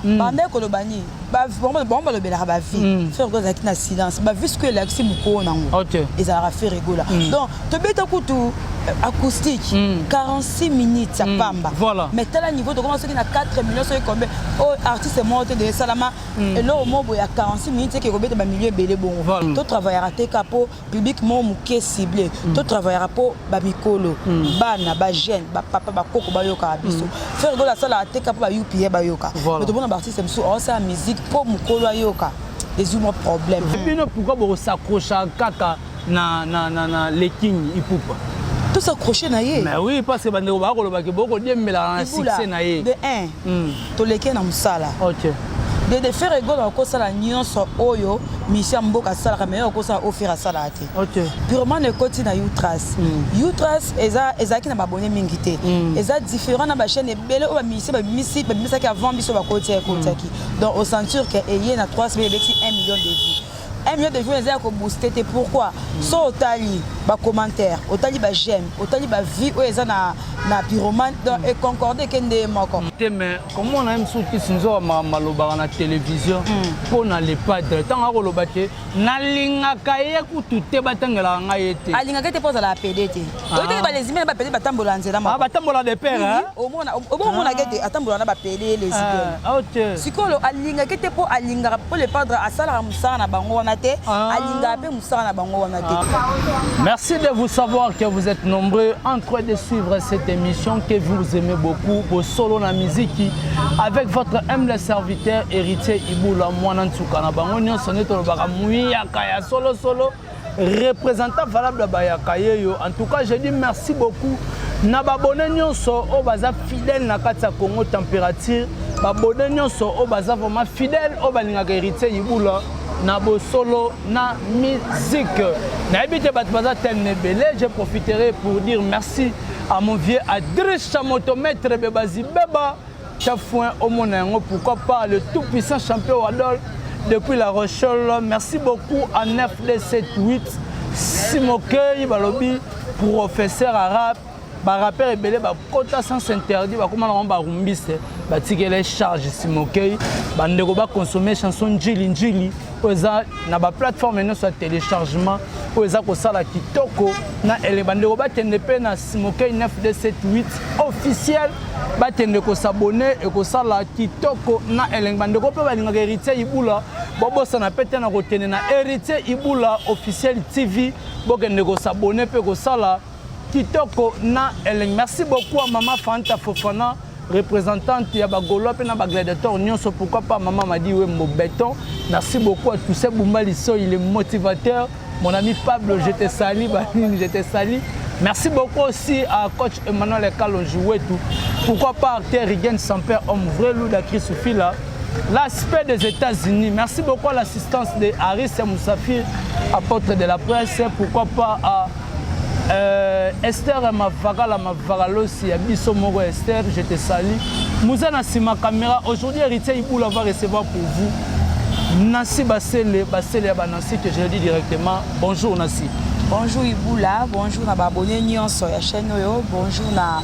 bande kolobani bon le bela ba vie faire que ça na silence ba vu ce que l'axi muko nango et ça va faire rigola donc to beta kutu acoustique 46 minutes ça pamba mais tel niveau de comment ceux qui na 4 millions ceux combien oh artiste monté de salama et là au mobo il y a 46 minutes qui robete ba milieu belé bon to travailler raté capo public mo muké ciblé to travailler pour ba mikolo bana ba jeune ba papa ba koko ba yoka biso faire rigola ça la raté capo ba yupi ba yoka mais to bon artiste c'est on ça musique pour mukolo yoka des humains problèmes et puis pourquoi vous s'accrocher kaka na les kings hip-hop tout s'accrocher na yé mais oui parce que bandeko ba koloba ke boko demela na succès na yé de 1 to leke na musala de faire rigolo ko sala nyonso oyo mission mboka sala mais ko sala offrir sala te purement le côté na Utras eza ki na babonné mingité eza différent na ba chaîne ebele o ba mission ba misa ki avant biso ba côté ki donc au ceinture que ayé na 3 semaines 1 million de vues 1 million de vues eza ko booster te pourquoi so otali ba commentaire otali ba j'aime otali ba vie o eza na pyromane donc et concorder kende moko mais comment on aime souti sinzo maloba na télévision pour na les padres tant a koloba ke na linga kaye kutu te batangela ngai te alinga te poza la PDT ote ba les imena ba PD batambola nzela ma batambola de père hein au mona gete atambola na ba PD les imena sikolo alinga te po alinga pour les padres asala musana na bango wana te alinga pe musana na bango wana te. Merci de vous savoir que vous êtes nombreux en train de suivre cette émission que vous aimez beaucoup vos solos na musique avec votre humble serviteur héritier Iboula Mwana Ntsuka na bango nyonso neto baka muyaka ya solo représentant valable ba Kayeyo. En tout cas, je dis merci beaucoup. Na babone nyonso o baza fidèle na kati ya Congo température. Babone nyonso o baza vraiment fidèle o balinga héritier Iboula na bo solo na musique. Na habite bat baza tellement belé, je profiterai pour dire merci à mon vieux Adrich Chamotomètre Bebazi Beba. Chafouin au Monengo, pourquoi pas le tout puissant champion Wadol depuis La Rochelle. Merci beaucoup à 9D78 Simokei Balobi, professeur arabe, rappeur et belé, quota sans interdit, comment on va rumbiste, les charges Simokei, bandeko ba consommer chanson Njili, na ba plateforme no sur téléchargement, oza ko sala kitoko na ele bandeko ba tendepe na Simokei 9D78 officiel. Batende ko s'abonner et ko sala kitoko na eleng bandeko pe balinga héritier Iboula bobo sana pete na kotene na héritier Iboula officiel TV bokende ko s'abonner pe ko sala kitoko na eleng. Merci beaucoup à maman Fanta Fofana représentante ya bagolo pe na bagladiateur nyonso pourquoi pas maman m'a dit ouais mo béton. Merci beaucoup à tous ces Boumaliso, il est motivateur. Mon ami Pablo, je te salue, je te salue. Merci beaucoup aussi à coach Emmanuel Kalon joué tout. Pourquoi pas acteur Rigen Samper, homme vrai loup d'Akri Soufila. L'aspect des États-Unis. Merci beaucoup à l'assistance de Haris Moussafir, apôtre de la presse. Pourquoi pas à Esther Mavagalosi, Abisso Moro Esther, je te salue. Moussa Nassima Caméra, aujourd'hui Héritier Iboula va recevoir pour vous Nassi Bassele Banassi, que je dis directement. Bonjour Nassi. Bonjour Iboula, bonjour na babonné nyonso ya chaîne yo, bonjour na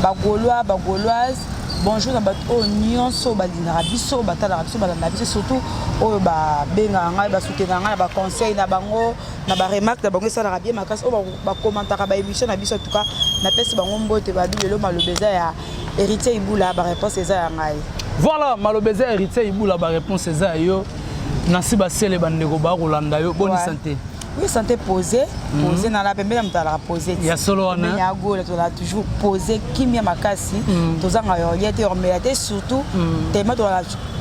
bagolois, bagoloise, bonjour na bato nyonso balina biso, batala biso balanda biso surtout oyo ba benga ngai ba soutenir ngai ba conseil na bango, na ba remarque na bango ça la bien makasi o ba commentaire ba émission na biso en tout cas na pesi bango mbote ba bilelo malobeza ya héritier Iboula ba réponse eza ya ngai. Voilà, malobeza héritier Iboula ba réponse eza yo. Nassi Bassele bandeko ba rolanda yo, bonne santé. Oui, santé posée, posée dans la pembele mtala posée. Il y a solo on a go là toujours posé kimia makasi, tous en ayete ormelate surtout tellement de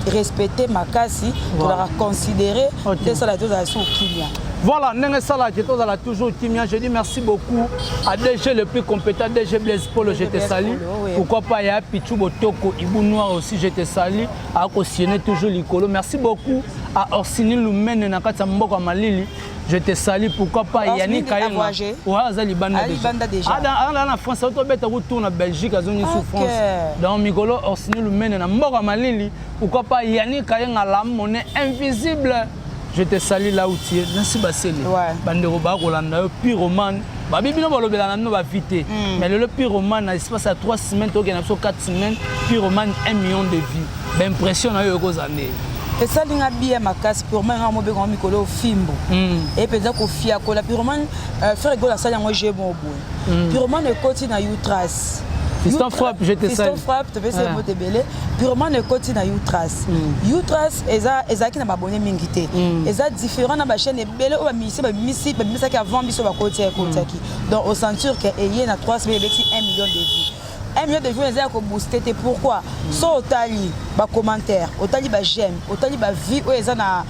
respecter makasi, de la considérer de ça la chose sous kimia. Voilà, Nengue Sala qui est toujours Kimia. Je dis merci beaucoup à DG le plus compétent, DG Blaise Polo, je te salue. Pourquoi pas, il y a Pichou Botoko, Ibou Noir aussi, je te salue. À Kosciene, toujours l'Icolo. Merci beaucoup à Orsini Lumene, Nakata Mboko Malili. Je te salue, pourquoi pas, Yannick Kayenga. Ouais, Alibanda déjà. Ah, en France, on peut retourner en Belgique, à zone souffrance. Dans Migolo, Orsini Lumene, Mboko Malili. Pourquoi pas, Yannick Kayenga, la monnaie invisible. Je te salue là où tu es. Nassi Bassele. Bandero ba Rolanda, Pyromane. babibino balobela na ba vite mais le pyromane na espace à 3 semaines to gena so 4 semaines pyromane 1 million de vies ben impression na yo kozane et ça linga bien makasi pyromane nga mobe ko mikolo fimbo et peut ko fia ko la pyromane faire go la salle ngo je bon boy pyromane koti na utras Fiston frappe, je te salue. Fiston frappe, tu peux se moter belé. Purement le côté na Utras. Utras, eza qui n'a pas bonné mingité. Eza différent na ba chaîne belé ou ba misi qui avant biso ba côté qui. Donc au ceinture que ayé na 3 semaines 1 million de vues. 1 million de vues eza ko booster pourquoi? So otali ba commentaire, otali ba j'aime, otali ba vie ou eza na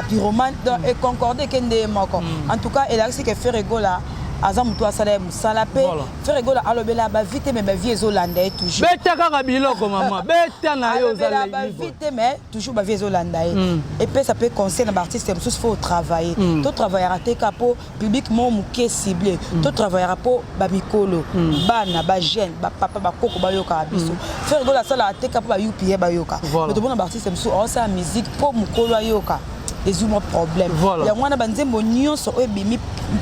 pyromane donc et concorder kende moko. En tout cas, elle a que faire rigola. Azam toi sala pe faire rigola alobela ba vite mais ba vie ezolanda toujours beta kaka biloko maman beta na yo zala ba vite mais toujours ba vie ezolanda et puis ça peut conseiller na artiste comme il faut travailler to travailler à te capo public mo muke ciblé to travailler pour ba mikolo bana ba jeune ba papa ba koko ba yoka biso faire rigola sala te capo ba UPA ba yoka mais to bon artiste comme ça musique pour mukolo yoka les humains problème il y a moi na banzembo nyonso o ebimi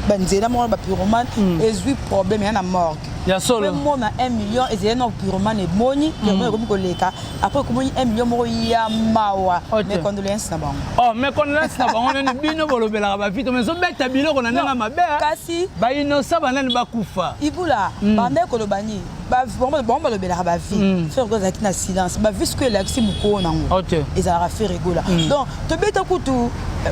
banzela mo ba pyromane ezui problème ya na morgue ya solo mo na 1 million ezela na pyromane boni pyromane ko koleka après ko 1 million mo ya mawa mais condoléances na bango oh mais condoléances na bango ne bino bolobela ba vite mais so beta biloko na nga mabe kasi ba innocent banani bakufa ibula bande ko lobani ba bon balobela ba vie faire ko zaki na silence ba vu ce que l'axi muko nango ezala faire rigola donc to beta kutu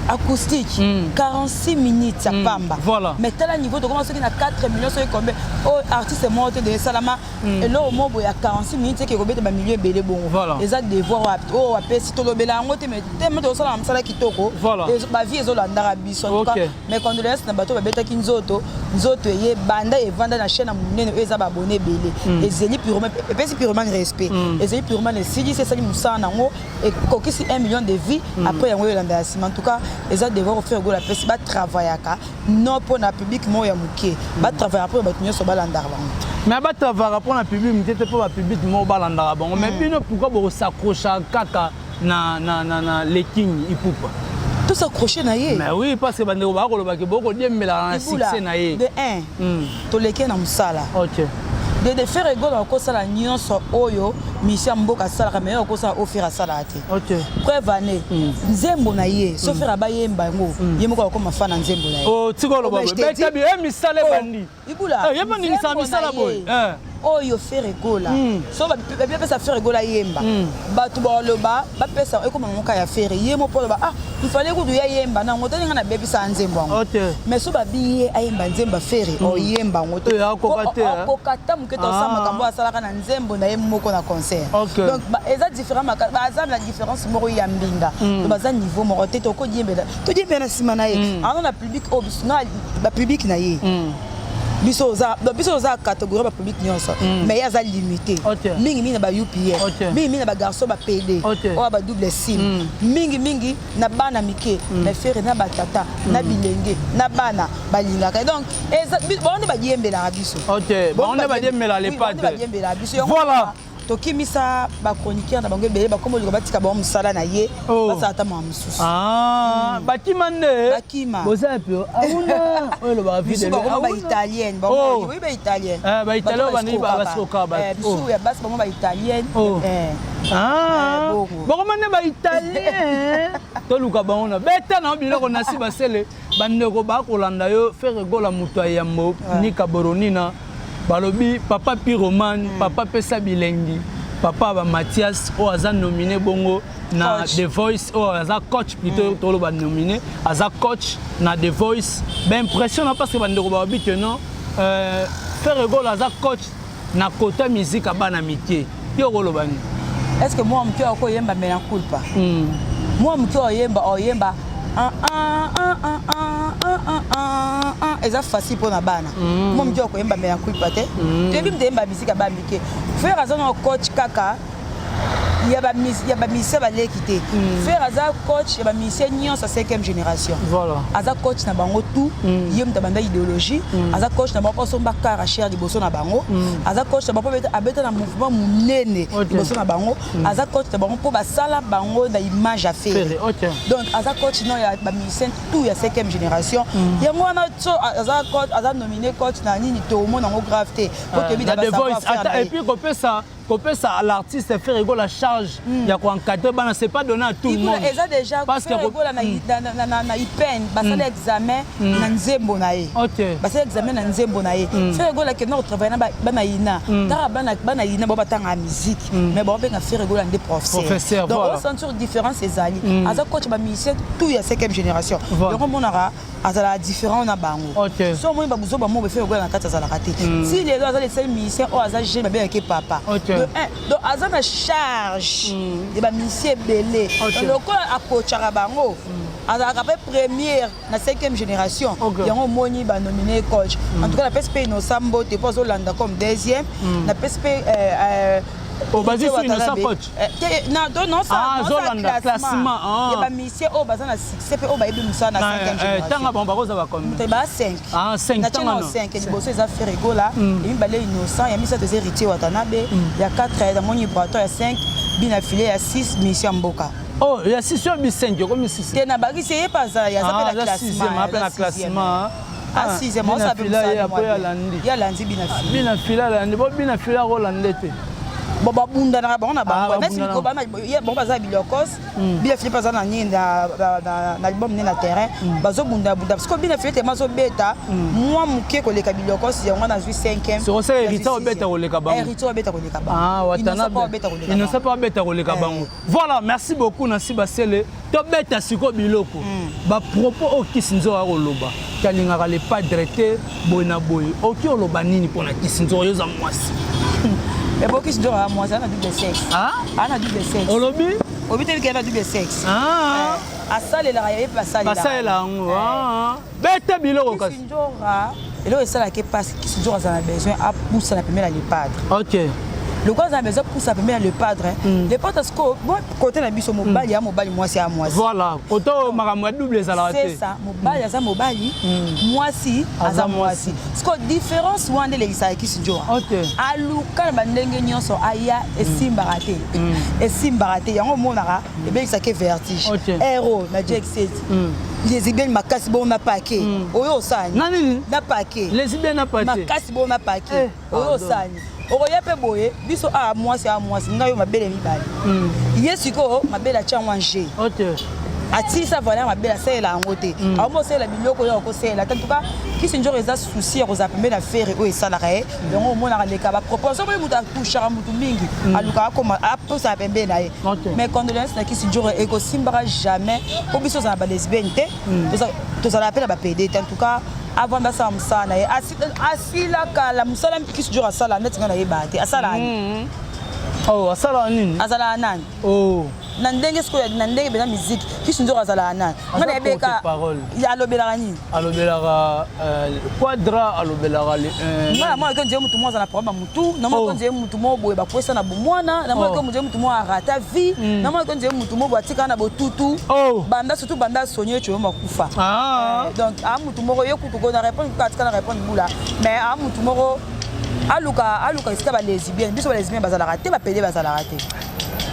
acoustique 46 minutes à pamba voilà mais tel niveau de comment à 4 millions c'est combien oh artiste monté de salama et là au moment il y a 46 minutes qui robé de milieu belé bon les a devoir oh apé si to lobela ngote mais tellement de salama sala kitoko et ba vie ezolanda rabiso en tout cas mais condoléances na bato ba beta kinzoto nzoto ye banda et vanda na chaîne munene eza ba abonné belé et zeli purement et puis purement respect et zeli purement le si c'est ça qui nous sent nango et kokisi 1 million de vies après yango yolanda en tout cas ils ont devoir faire go la peste ba travailler ka non pour na public mo ya muke ba travailler après ba tunyo so balanda bango mais ba travailler pour na public m'était pour ba public mo balanda bango mais bino pourquoi bo s'accrocher kaka na les king ipupa tout s'accrocher na ye mais oui parce que ba ndeko ba ko loba ke boko diembela na succès na ye de 1 to leke na musala OK de faire rigolo en cause la nyonso oyo mission mboka sala mais en cause offrir sala te OK preuve année nzembo na ye so faire ba yemba ngo yemoko ko mafana nzembo na ye oh tikolo babo beta bi misale bandi ibula yeba ni misala boy oyo faire rigola so ba pesa faire rigola yemba batu ba loba ba pesa eko mangoka ya faire yemo po ba ah il fallait ko ya yemba na ngoto ninga na bebi sa nzembo ngo mais so ba biye ayemba nzemba faire o yemba ngoto ko kata muketa osama kambo asala kana nzembo na yemo ko na concert donc ba eza différent ba azam la différence moko ya mbinga to baza niveau moko te to ko diembela to diembela sima na ye ana na public obisna ba public na ye biso za catégorie ba public nyonso mais ya za limité mingi na ba UPA mingi na ba garçon ba PD o ba double sim mingi na bana mike na faire na batata na bilenge na bana balingaka donc on ba diembela biso on ba diembela les pattes voilà tokimisa ba chroniqueur na bango belé ba komo liko batika ba musala na ye basa ata ma mususu bakimande bakima boza pio auna oyo ba vie de ba italienne ba oui ba italienne ba italien ba ni ba soka ba bisu ya bas ba italienne bakomane ba italien toluka baona beta na biloko na si basele bandeko ba kolanda yo faire rigola muto ya mo ni kaboronina balobi papa pyromane papa pesa bilengi papa ba Mathias o aza nominé bongo na The Voice o aza coach plutôt tolo ba nominé aza coach na The Voice ben impressionnant parce que bandeko ba bite non faire rigolo aza coach na côté musique abana mitié yo kolobani est-ce que moi mkio ko yemba me na culpa moi mkio yemba eza facile pour na bana moi mkio ko yemba me na culpa te te bi mtemba musique abana mitié faire raison coach kaka il y a ba musicien baleki te faire aza coach ya ba musicien nyonso 5e génération voilà aza coach na bango tout yem ta banda idéologie aza coach na bango so mbaka racher liboso na bango aza coach na bango abeta na mouvement munene liboso na bango aza coach na bango po basala bango na image à faire donc aza coach non ya ba musicien tout ya 5e génération yango wana so aza coach aza nominé coach na nini to mona ngo grave te ko te bi da savoir et puis copier ça à l'artiste faire égale la charge il y a quoi encadrer bana c'est pas donné à tout le monde eza déjà parce que égale na ipen basala examen na nzembo na ye basala examen na nzembo na ye faire égale que non travailler na bana ina tara bana ina ba batanga musique mais ba benga faire égale des professeurs donc on sent sur différence ezali aza coach ba musicien tout ya 5e génération donc on aura azala différent na bango so moi ba buzo ba mo be faire égale na kata azala raté si les azala les musiciens o azala jeune ba benga papa donc aza na charge de ba musicien belé donc a coach bango azala pe première na 5e génération yango moni ba nominé coach en tout cas la PSP Inosambo te pose Olanda comme 2e na PSP au basé sur Innocent coach non ça classement il y a ba musicien au bazan na succès pe au ba yebi musana na 5e génération tanga bon bakoza ba comme te ba 5 5 tanga 5 liboso eza faire egola et balé Innocent ya misa des héritiers Watanabe il y a 4 dans mon vibrato il y a 5 bin affilié il y a 6 musiciens mboka oh il y a 6 sur 5 comme 6 te na bagi c'est pas ça il y a ça la classement ah 6e on s'appelle ça il y a lundi bin affilié Rolandete bon ba bunda na ba na ba mais si ko ba na bon ba za bilokos bien fait pas na ni na album ni na terrain ba zo bunda parce que bien fait te mazo beta moi muke ko le bilokos ya ngana zui 5e so c'est hérité obeta ko le kabango hérité obeta ko le kabango ah watana il ne sait pas obeta ko le kabango voilà merci beaucoup Nancy Basele to beta siko biloko ba propos o kisinzo a koloba kalingaka le padre te boyna boy o ki oloba nini pona kisinzo yoza mwasi mais beaucoup qui se doit moi ça na double sexe na double sexe olobi obité que na double sexe asale la yaye pasale la bête biloko kasi ndora elo esala ke passe qui se doit za besoin a pousser la première les padres OK le quoi a besoin pour sa première le padre les padres ko bon côté na biso mobali ya mobali moi c'est à moi voilà auto makamwa double ça la c'est ça mobali za mobali moi si aza moi si parce que différence wande les ça qui se doit aluka ba ndenge nyonso aya esimbarate esimbarate yango monaka e be ça ke vertige héros na Jack 7 les ibel makasi bon na paquet oyo sani nani na paquet les ibel na paquet makasi bon na paquet oyo sani okoya pe boye biso a mwasi ngayo mabele mibali yesiko mabele cha wanje ati ça voilà mabele ça la ngote amo c'est la biloko yo ko c'est la en tout cas qui se njoro eza souci ko za pembe na faire ko esala rae donc au mona le ka ba proposition mo muta touchara mutu mingi aluka ko a posa pembe na ye mais condoléances na qui se njoro e ko simbara jamais ko biso za ba lesbienne to ça l'appelle ba PD en tout cas avant ça musana ye asila kala musala qui se njoro asala net ngana ye ba te asala ni oh asala nini asala nani oh na ndenge siko na ndenge bena musique qui se njoro asala nani ngana ebeka ya lobelaka nini alobelaka quadra alobelaka ngana moi quand mutu moi na problème mutu na moi quand mutu mo boye ba kwesa na bomwana na moi quand mutu mo arata vie na moi quand mutu mo batika na botutu banda surtout banda sonye tu mo kufa donc a mutu mo yo kutu ko na répondre katika na répondre bula mais a mutu mo aluka c'est ba lesbienne biso ba lesbienne bazala raté ba pédé bazala raté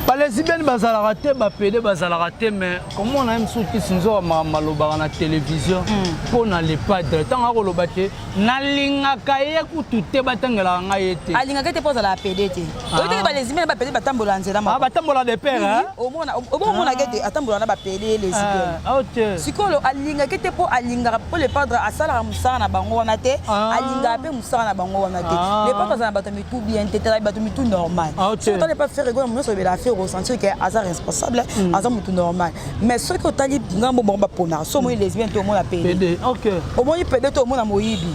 ba lesbienne bazala raté ba pédé bazala raté mais comment on aime sous qui sinzo maloba na télévision pour na les padres tant a koloba te na linga kaye kutu te batangela nga yete alinga kete poza la pédé te o te ba lesbienne ba pédé batambola nzela ma batambola de père hein au mona kete atambola na ba pédé lesbienne OK sikolo alinga kete po alinga po les padres asala musana na bango wana te alinga pe musana na bango wana te les padres na bato mitu bien te bato mitu normal si on ne pas faire rigolo mon so be la faire ressentir que hasard responsable hasard mutu normal mais ceux qui tali ngambo bomba pona so mo lesbienne to mo na pédé OK au moins pédé to mo na moyibi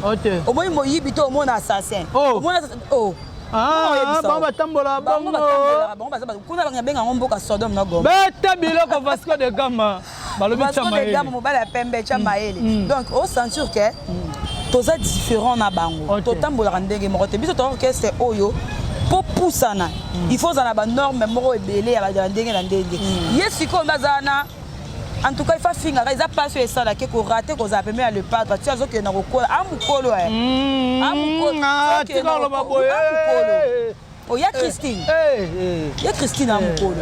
au moins moyibi to mo na assassin au moins bamba tambola kuna banga benga ngomboka Sodome na Gomorrhe beta biloko Vasco de Gama balobi chama ele Gama mobala pembe chama ele donc au censure que toza différent na bango to tambola ndenge moko te biso to orchestre oyo pour poussana il faut zana ba norme moko ebele ya ba ndenge na ndenge yesiko ndazana en tout cas il faut finir ils a pas sur ça là que ko rater ko za permet à le padre tu as zo que na ko amukolo oh ya Christine ya Christine amukolo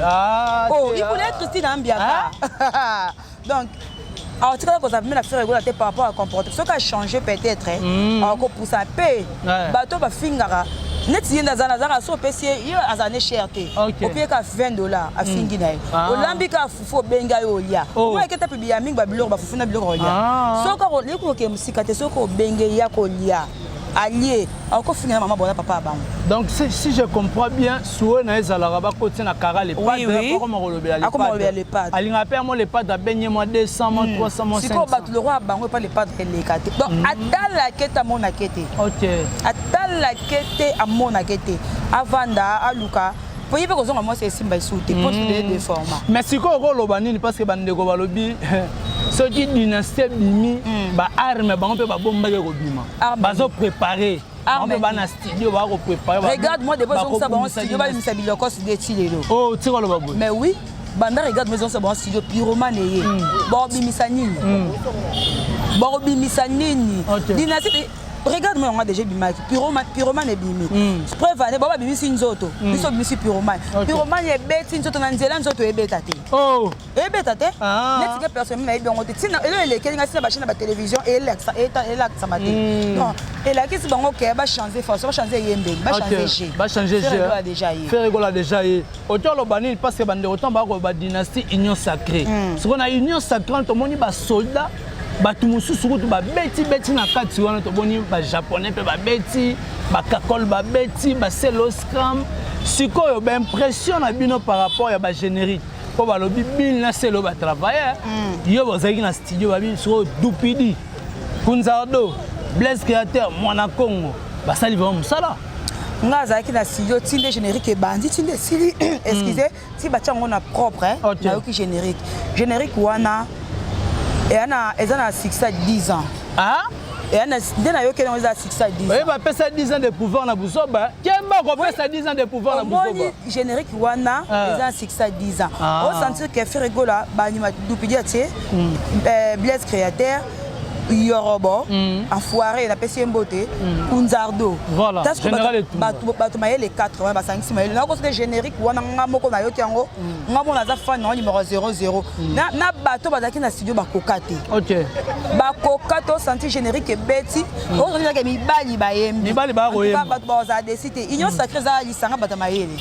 oh il voulait Christine ambiaka donc alors tu vois qu'on a même la faire rigoler par rapport à comportement ce qui a changé peut-être alors qu'on pousse un peu bateau va finir net si ndazana zaka so pesi yo azane cherté opie ka $20 a fingi na olambika fufu benga yo lia moi eketa pibi ya mingi ba biloko ba fufu na biloko lia so ko le ko ke musika te so ko benge ya ko lia allié encore finir maman bona papa ba donc si je comprends bien soué na ezala ba ko tina kara les pas de comment relobela les pas alinga père moi les pas da benye moi 200 moi 300 moi 500 siko ba le roi bango pas les pas de les kate donc atala keta mona kete OK atala kete amona kete avanda aluka pour y faire que moi c'est simba souté pour des formats mais siko ko lobani parce que bandeko balobi ce qui dynastie bimi ba arme bango pe ba bomba ke ko bima bazo préparer on va na studio ba ko préparer regarde moi des fois ça ba studio ba mi sabilo ko de tilelo oh tiko lo babo mais oui banda regarde maison ça ba studio pyromane ye bo bimisa nini bo bimisa nini dynastie regarde moi on a déjà bimaki pyromane et bimi preuve baba bimisi nzoto biso bimisi pyromane est beti nzoto na nzela nzoto ebeta te oh ebeta te net que personne mais bien on te tina ele kelinga sina ba chaîne ba télévision et ça mate non et là qu'est-ce bango ke ba changer force ba changer yembe ba changer G ba changer G faire rigoler déjà y autant lo banil parce que bande autant ba ko ba dynastie union sacrée ce qu'on a union sacrée to moni ba soldat batu mususu kutu ba beti na kati wana to boni ba japonais pe ba beti ba kakol ba beti ba seloscram sikoyo ba impression na bino par rapport ya ba générique po ba lobi bil na selo ba travailler yo bozaki na studio ba bi so dupidi Kunzardo Blaise Créateur mwana Congo ba sali vraiment musala nga zaki na studio tinde générique et bandi tinde sili excusez si ba tiango na propre na yoki générique wana et elle a 6 à 10 ans. Ah? Et elle a 6 à 10 ans. Elle va passer 10 ans de pouvoir na Busoba. Qui va passer 10 ans de pouvoir na Busoba? Générique wana, elle a 6 à 10 ans. On sentir que fait rigola, banima dupidiaté, Blaise Créateur, Yorobo, Enfoiré, la PC Mboté, Kunzardo. Voilà. Général et tout. Batumaye les 80, ba 5 mail. Na ko c'est générique wana ngamoko na yoki yango. Ngamo na za fan numéro 00. Na bato bazaki na studio bakokate. OK. Bakokato senti générique et beti. O zoni ke mibali ba yembi. Mibali ba royem. Ba bato za décider. Union sacrée za lisanga batamayele.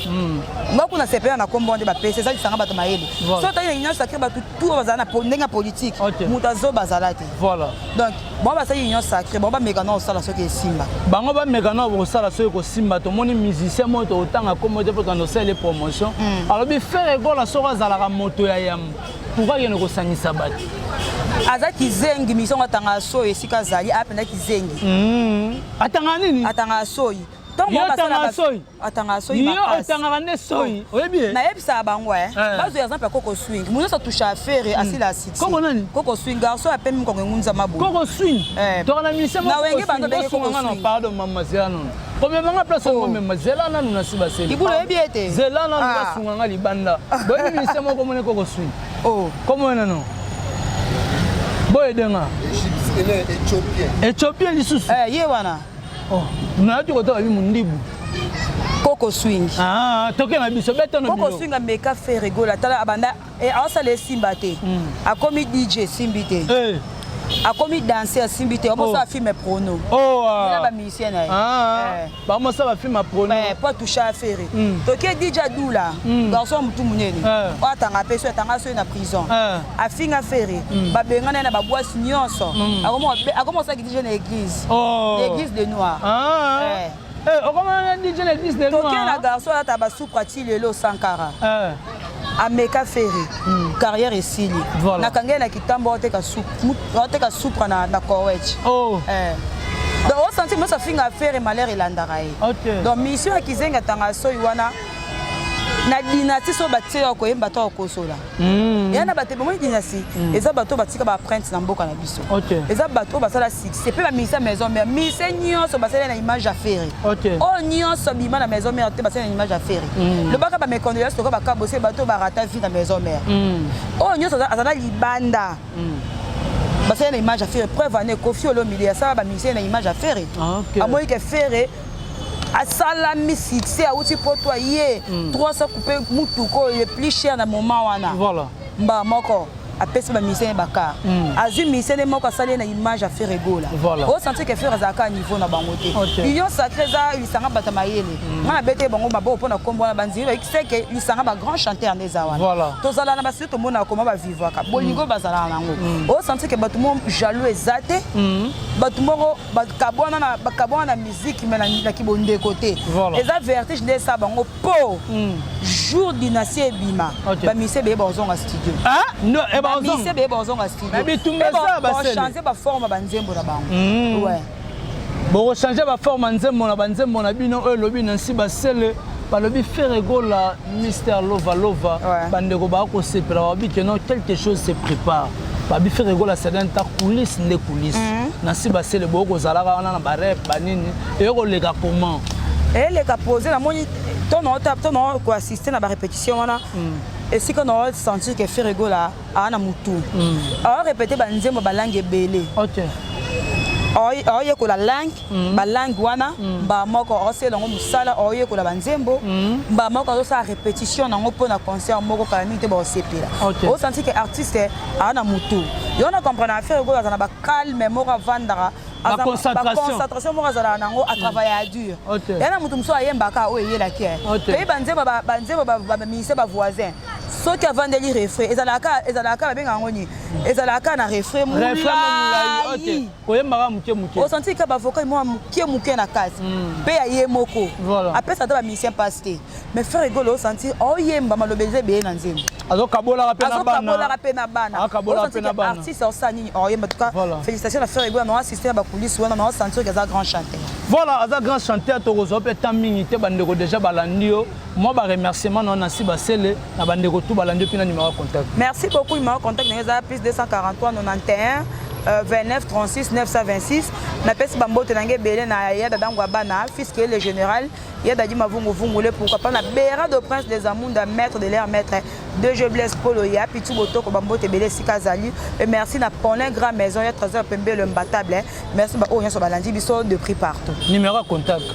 Ngako na CPA na kombonde ba PC za lisanga batamayele. So ta union sacrée ba tout bazana ndenge politique. Mutazo bazalati. Voilà. Donc bon ba ça union sacrée bon ba mekano osala soki esimba bango ba mekano osala soki ko simba to moni musicien moto otanga comme de pour nos les promotions alors bi faire école sora zalaka moto ya yam pourquoi yene ko sangisa bat azaki zengi mission atanga so esika zali apenda kizengi atanga nini atanga soyi atanga soyi yo atanga ne soyi oyebi na yebisa bango bazo exemple Coco Swing muno sa touche affaire asila 6 Coco nani Coco Swing garçon appelle mi kongo ngunza mabu Coco Swing to na mission na wenge bando benge Coco Swing pardon mama zela non comme mama place ngo mama zela nanu na siba seli ibulo yebi ete zela nanu basunga nga libanda boyi mission moko mone Coco Swing oh comment non boy denga Éthiopien lisusu ye wana oh na tu ko to abi mundibu Coco Swing toke na biso beto no Coco Swing ameka fait rigola tala abanda et asa le simbate a commis DJ simbite a commis danser simbite on ça film prono là ba musicien ba mo ça ba film prono pas toucher affaire toke DJ Dula garçon mutu munene o atanga peso atanga so na prison a finga affaire ba bengana na ba boisse nyonso a comment ça qui DJ na église l'église de Noir on commence DJ l'église de Noir. Toké la garçon là taba souprati lelo Sankara. Ameka Ferry. Carrière et Sili. Na kangé na kitambo te ka soupra na Kowechi. Donc on sentit moi ça finga affaire malheur et landaraï. Donc mission à kizenga tanga so wana na dynastie so batie ko yemba to ko sola yana bato bon dynastie eza bato batika ba prince na mboka na biso eza bato basala succès pe ba mise maison mère mise nyonso basala na image affaire oh nyonso bima na maison mère te basala na image affaire le baka ba méconnaissance to ka ba kabose bato ba rata vie na maison mère oh nyonso azala libanda basala na image affaire preuve ane Kofi Olomide ça ba mise na image affaire amoyi ke faire asala mi succès a outi poto ye 300 couper mutuko le plus cher na moment wana voilà mba moko apesi ba mise baka azu mise ne moko asali na image affaire egola o sentir que faire azaka niveau na bango te union sacrée za lisanga bata mayele ngana bete bango mabo pona kombo na banzira c'est que lisanga ba grand chanteur neza wana to zala na basu to mona koma ba vivre ka bolingo bazala nango o sentir que batu mo jaloux ezate batu moko bakabona na musique mais na kibonde côté eza vertige de ça bango po jour dynastie bima ba mise be bazonga studio non e ba mise be bazonga studio mais bitumba ça ba changer ba forme ba nzembo na bango ouais bon changer ba forme nzembo na bino e lobi na si ba sele ba lobi faire egola Mr Lova bandeko ba ko sepela ba bi que non quelque chose se prépare ba bi faire egola c'est dans ta coulisse les coulisses na si ba sele boko zalaka wana na ba rep ba nini e ko lega comment et les caposer la moni ton ko assister na ba répétition wana et si qu'on a senti que faire egola ana mutu a répéter ba nzembo ba langue belé oye ko la langue ba langue wana ba moko osela ngo musala oye ko la banzembo ba moko zo sa répétition na ngo pona concert moko parmi te ba sepela o senti que artiste ana mutu yo na comprendre affaire egola na ba calme moko vandara la concentration moko zala nango à travailler à dur yana mutu muso ayembaka o yela ki pe banzembo ba mise ba voisin so ki avandeli refrain ezalaka ba benga ngoni ezalaka na refrain mulai koyembaka muke o senti que ba vocal mo muke na kasi pe ya ye moko après ça ba mission pasté mais frère rigolo senti o yemba malobeze be na nzembo azokabola pe na bana artiste osani o yemba en tout cas félicitations à frère rigolo na assister à ba coulisses wana na sentir que ça grand chanteur voilà ça grand chanteur to ko pe tammingi te bandeko déjà balandio moi ba remerciement na si basele na bandeko tout balandio pina numéro contact merci beaucoup numéro contact na plus 243 91 29 36 926 na pesi bambote nange belé na ya dadangwa bana fils que le général ya dadi mavungu vungule pourquoi pas na Béra de prince des Amunda maître de l'air maître de je blesse Polo ya pitu botoko bambote belé sikazali et merci na Paulin grand maison ya trésor pembe le mbatable merci ba o nyaso balandi biso de prix partout numéro contact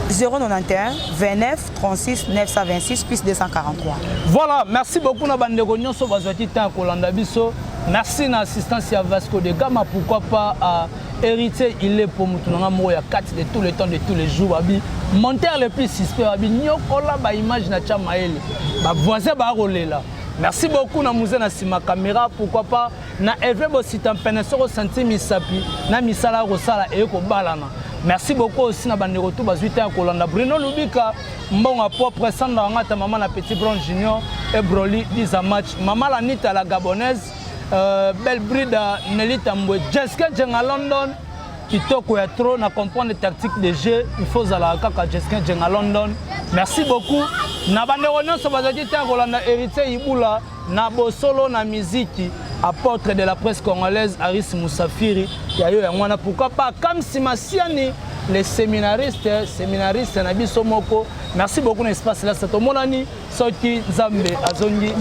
091 29 36 926 plus 243. Voilà, merci beaucoup na bandeko nyonso bazwaki temps kolanda biso. Merci na assistance à Vasco de Gama, pourquoi pas à héritier il est pour mutunanga moya 4 de tout le temps de tous les jours abi. Monteur le plus suspect abi nyokola ba image na chamaele. Ba voisin ba rolela. Merci beaucoup na muze na sima caméra, pourquoi pas na Eve bo sitampene soko senti misapi na misala rosala e ko balana. Merci beaucoup aussi na bandeko tout bazuite à Kolanda Bruno Lubika mbonga propre sanda ngata maman na Petit Bron Junior et Broly 10 à match maman la nita la gabonaise belle brida Nelita Mbwe Jessica Jenga London kitoko ya trop na comprendre les tactiques de jeu il faut zala kaka Jessica Jenga London merci beaucoup na bandeko nyonso bazuite à Kolanda héritier Ibula na bosolo na muziki apôtre de la presse congolaise Aris Moussafiri yayo yangwana pourquoi pas comme si Masiani les séminaristes na biso moko merci beaucoup na espace là c'est to monani soki Nzambe azongi